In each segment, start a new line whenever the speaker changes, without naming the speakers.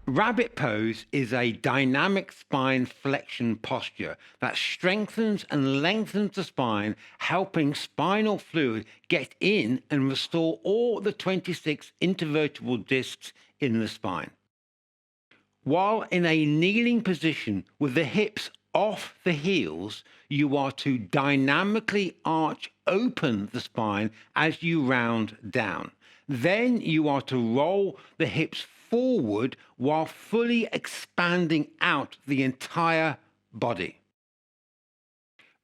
Rabbit pose is a dynamic spine flexion posture that strengthens and lengthens the spine, helping spinal fluid get in and restore all the 26 intervertebral discs in the spine. While in a kneeling position with the hips off the heels, you are to dynamically arch open the spine as you round down. Then you are to roll the hips forward while fully expanding out the entire body.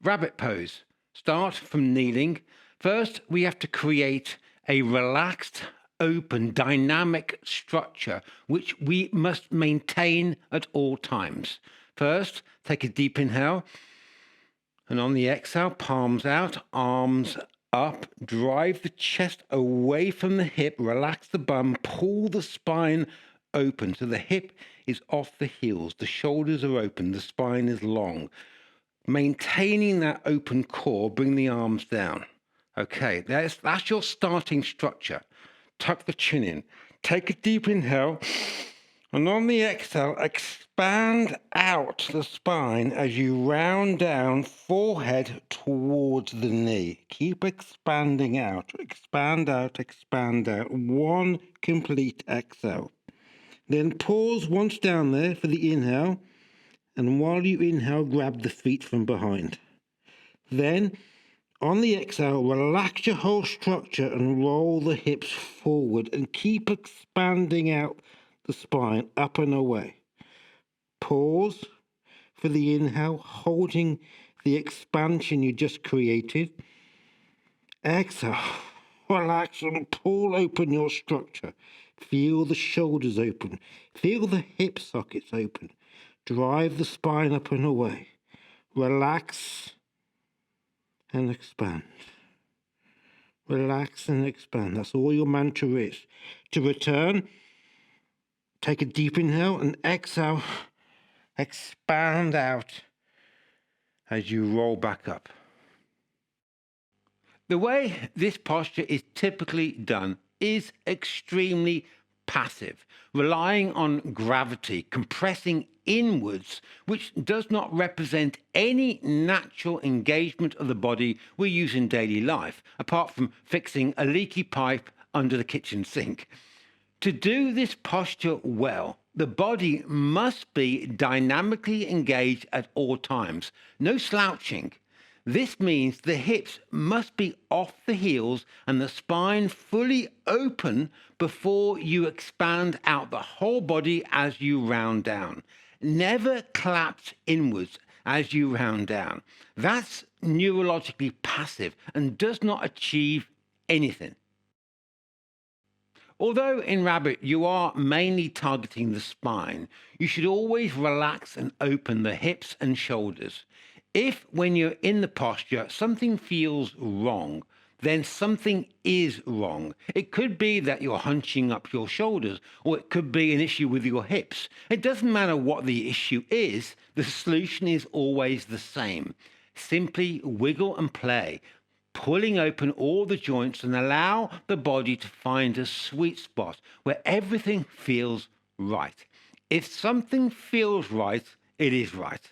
Rabbit pose. Start from kneeling. First, we have to create a relaxed, open, dynamic structure, which we must maintain at all times. First, take a deep inhale. And on the exhale, palms out, arms up, drive the chest away from the hip, relax the bum, pull the spine open. So the hip is off the heels, the shoulders are open, the spine is long. Maintaining that open core, bring the arms down. Okay, that's your starting structure. Tuck the chin in. Take a deep inhale. And on the exhale, expand out the spine as you round down, forehead towards the knee. Keep expanding out. Expand out, expand out. One complete exhale. Then pause once down there for the inhale. And while you inhale, grab the feet from behind. Then, on the exhale, relax your whole structure and roll the hips forward and keep expanding out the spine up and away. Pause for the inhale, holding the expansion you just created. Exhale, relax and pull open your structure. Feel the shoulders open. Feel the hip sockets open. Drive the spine up and away. Relax and expand. Relax and expand. That's all your mantra is. To return, take a deep inhale and exhale. Expand out as you roll back up. The way this posture is typically done is extremely passive, relying on gravity, compressing inwards, which does not represent any natural engagement of the body we use in daily life, apart from fixing a leaky pipe under the kitchen sink. To do this posture well, the body must be dynamically engaged at all times, no slouching. This means the hips must be off the heels and the spine fully open before you expand out the whole body as you round down. Never collapse inwards as you round down. That's neurologically passive and does not achieve anything. Although in rabbit you are mainly targeting the spine, you should always relax and open the hips and shoulders. If, when you're in the posture, something feels wrong, then something is wrong. It could be that you're hunching up your shoulders, or it could be an issue with your hips. It doesn't matter what the issue is, the solution is always the same. Simply wiggle and play, pulling open all the joints and allow the body to find a sweet spot where everything feels right. If something feels right, it is right.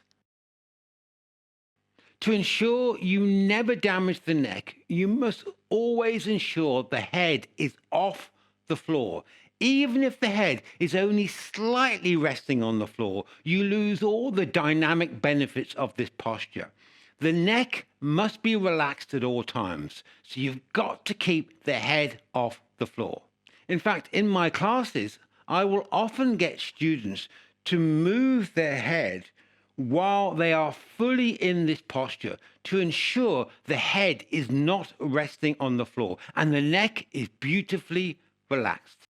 To ensure you never damage the neck, you must always ensure the head is off the floor. Even if the head is only slightly resting on the floor, you lose all the dynamic benefits of this posture. The neck must be relaxed at all times, so you've got to keep the head off the floor. In fact, in my classes, I will often get students to move their head while they are fully in this posture to ensure the head is not resting on the floor and the neck is beautifully relaxed.